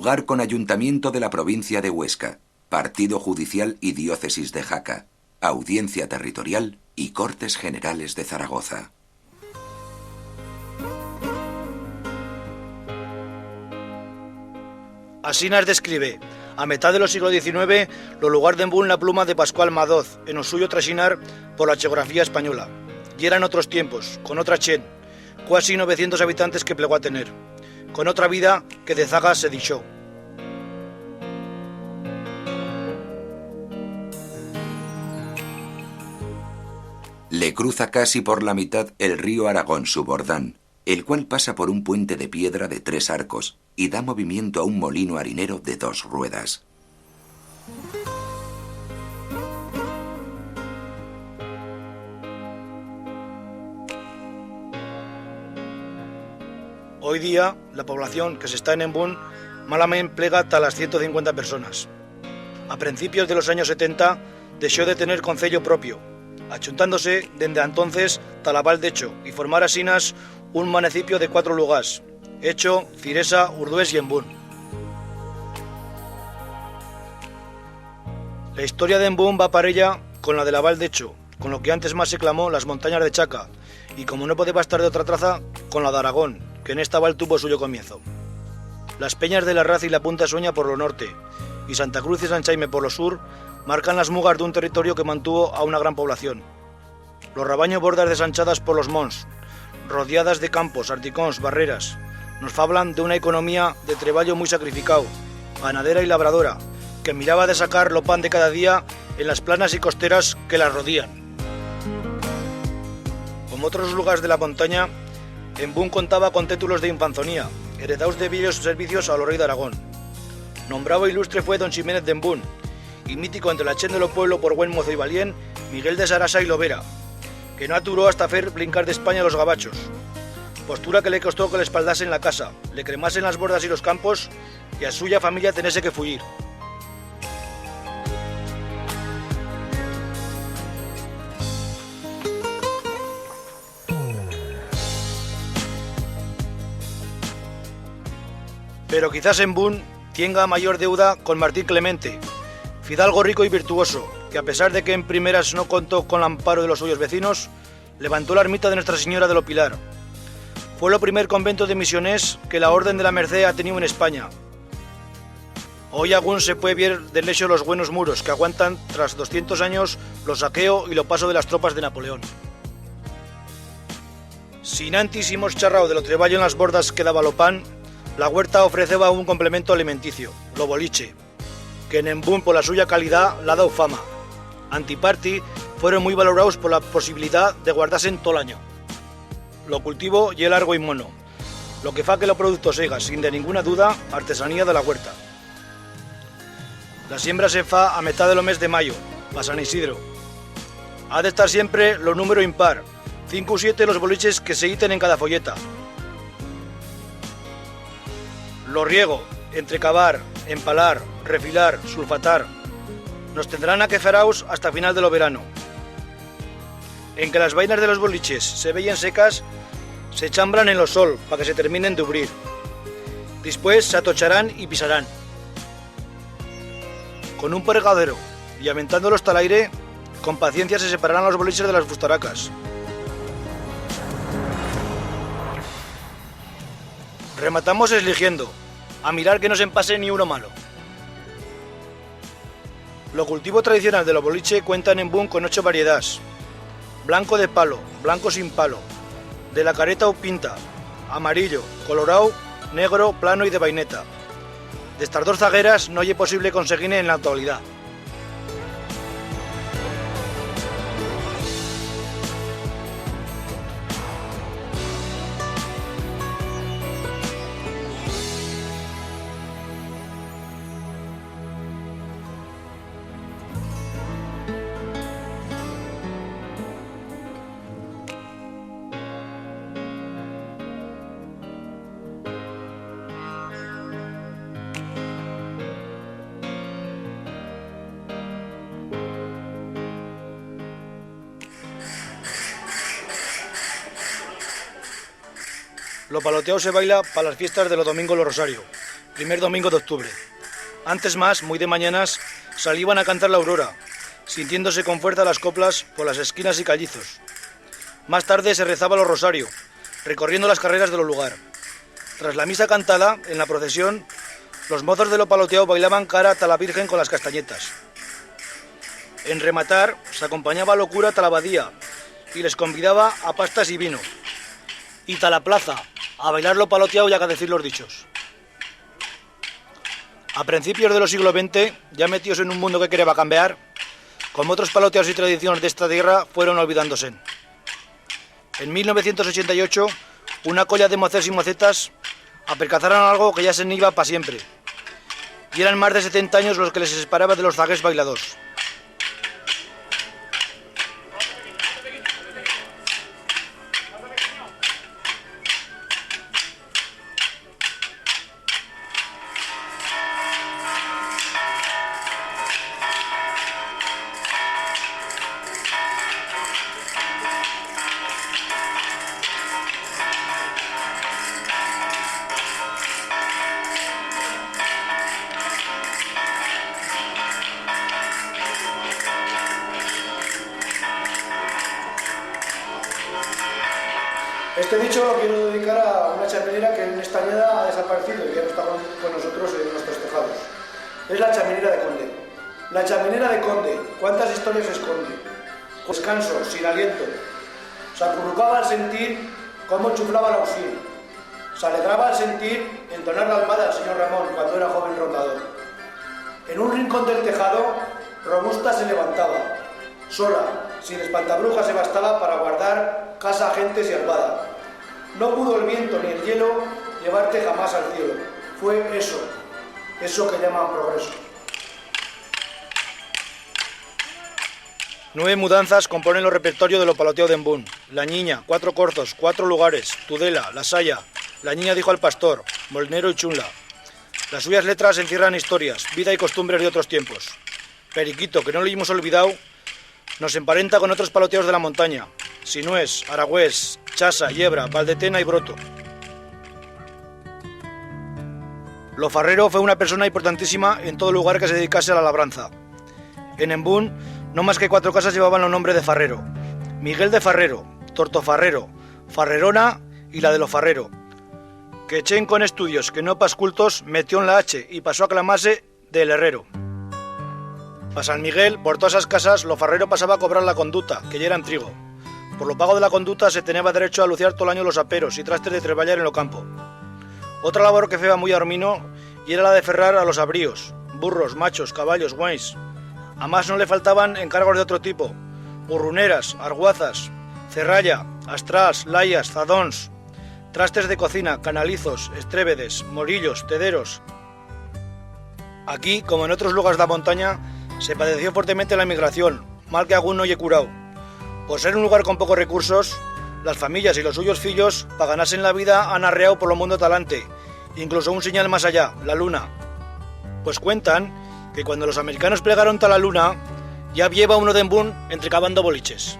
Lugar con Ayuntamiento de la Provincia de Huesca, Partido Judicial y Diócesis de Jaca, Audiencia Territorial y Cortes Generales de Zaragoza. Asinas describe, a metade do siglo XIX, lo lugar de Embún la pluma de Pascual Madoz, en o suyo trasinar por la geografía española. Y eran otros tiempos, con otra chen, cuasi 900 habitantes que plegó a tener, con otra vida que de zaga se dixó. Le cruza casi por la mitad el río Aragón Subordán, el cual pasa por un puente de piedra de 3 arcos y da movimiento a un molino harinero de 2 ruedas. Hoy día, la población que se está en Embún malamente plega hasta las 150 personas. A principios de los años 70 dejó de tener concello propio, achuntándose desde entonces Talaval de Echo y formar asinas un municipio de 4 lugares, Echo, Ciresa, Urdués y Embún. La historia de Embún va parella con la de la Val de Echo, con lo que antes más se clamó las montañas de Chaca, y como no podía estar de otra traza, con la de Aragón, que en esta val tuvo suyo comienzo. Las peñas de la Raz y la Punta Sueña por lo norte, y Santa Cruz y San Chaime por lo sur, marcan las mugas de un territorio que mantuvo a una gran población. Los rabaños bordas desanchadas por los mons, rodeadas de campos, articóns, barreras, nos fablan de una economía de treballo muy sacrificado, ganadera y labradora, que miraba de sacar lo pan de cada día en las planas y costeras que las rodían. Como otros lugares de la montaña, Embún contaba con títulos de infanzonía, heredados de viejos servicios a los rey de Aragón. Nombrado ilustre fue don Ximénez de Embún, y mítico entre la chen de lo pueblo por buen mozo y valién, Miguel de Sarasa y Lovera, que no aturó hasta hacer brincar de España a los gabachos, postura que le costó que le espaldasen la casa, le cremasen las bordas y los campos, y a suya familia tenese que fuir. Pero quizás Embún tenga mayor deuda con Martín Clemente, fidalgo rico y virtuoso, que a pesar de que en primeras no contó con el amparo de los suyos vecinos, levantó la ermita de Nuestra Señora de lo Pilar. Fue el primer convento de misionés que la Orden de la Merced ha tenido en España. Hoy aún se puede ver del lecho los buenos muros que aguantan tras 200 años los saqueos y lo paso de las tropas de Napoleón. Sin antes hemos charrado de lo treballo en las bordas que daba lo pan, la huerta ofreceba un complemento alimenticio, lo boliche, que en Embún por la suya calidad la ha dado fama. Antiparti fueron muy valorados por la posibilidad de guardarse en todo el año. Lo cultivo y el largo y mono, lo que fa que los productos siga, sin de ninguna duda, artesanía de la huerta. La siembra se fa a mitad de lo mes de mayo, pa San Isidro. Ha de estar siempre lo número impar, 5 o 7 los boliches que se iten en cada folleta. Lo riego, entrecavar, empalar, refilar, sulfatar, nos tendrán aqueferaos hasta final de lo verano. En que las vainas de los boliches se veían secas, se chambran en lo sol para que se terminen de ubrir. Después se atocharán y pisarán. Con un pergadero y aventándolos hasta el aire, con paciencia se separarán los boliches de las bustaracas. Rematamos eligiendo, a mirar que no se empase ni uno malo. Lo cultivo tradicional de los boliche cuenta en Embún con 8 variedades. Blanco de palo, blanco sin palo, de la careta o pinta, amarillo, colorado, negro, plano y de vaineta. De estas 2 zagueras no es posible conseguir en la actualidad. Lo paloteado se baila para las fiestas de los domingos los Rosario, primer domingo de octubre. Antes más, muy de mañanas, salían a cantar la aurora, sintiéndose con fuerza las coplas por las esquinas y callizos. Más tarde se rezaba los rosarios, recorriendo las carreras del lugar. Tras la misa cantada, en la procesión, los mozos de lo paloteado bailaban cara a la Virgen con las castañetas. En rematar, se acompañaba lo cura a la abadía y les convidaba a pastas y vino. Y ta la plaza, a bailar lo paloteado y a decir los dichos. A principios de los siglos XX, ya metidos en un mundo que quería cambiar, como otros paloteados y tradiciones de esta tierra fueron olvidándose. En 1988, una colla de mocers y mocetas apercazaron algo que ya se iba para siempre. Y eran más de 70 años los que les separaba de los zagués bailadors. Este dicho lo quiero dedicar a una chaminera que en esta añada ha desaparecido y ya no está con nosotros en nuestros tejados. Es la chaminera de Conde. La chaminera de Conde, ¿cuántas historias esconde? Descanso, sin aliento. Se acurrucaba al sentir cómo chuflaba la usina. Se alegraba al sentir entonar la almada al señor Ramón cuando era joven rondador. En un rincón del tejado, robusta se levantaba. Sola, sin espantabrujas se bastaba para guardar casa, gentes y albada. No pudo el viento ni el hielo llevarte jamás al cielo. Fue eso que llaman progreso. 9 mudanzas componen los repertorios de lo paloteado de Embún. La Niña, 4 corzos, 4 lugares, Tudela, La Saya, La Niña dijo al pastor, Molinero y Chunla. Las suyas letras encierran historias, vida y costumbres de otros tiempos. Periquito, que no lo hemos olvidado, nos emparenta con otros paloteados de la montaña. Sinués, Aragüés, Chasa, Yebra, Valdetena y Broto. Lo Farrero fue una persona importantísima en todo lugar que se dedicase a la labranza. En Embún, no más que 4 casas llevaban los nombres de Farrero. Miguel de Farrero, Tortofarrero, Farrerona y la de lo Farrero. Que echen con estudios que no pas cultos metió en la H y pasó a clamarse del Herrero. A San Miguel, por todas esas casas, lo Farrero pasaba a cobrar la conduta, que ya era en trigo. Por lo pago de la conduta se tenía derecho a luciar todo el año los aperos y trastes de treballar en lo campo. Otra labor que feba muy a Armino y era la de ferrar a los abríos, burros, machos, caballos, guains. A más no le faltaban encargos de otro tipo, burruneras, arguazas, cerralla, astrals, layas, zadóns, trastes de cocina, canalizos, estrébedes, morillos, tederos. Aquí, como en otros lugares de la montaña, se padeció fuertemente la inmigración, mal que algún no ye curao. Por ser un lugar con pocos recursos, las familias y los suyos fillos, para ganarse en la vida, han arreado por lo mundo talante, incluso un señal más allá, la luna. Pues cuentan que cuando los americanos plegaron ta la luna, ya lleva uno de Embún entrecabando boliches.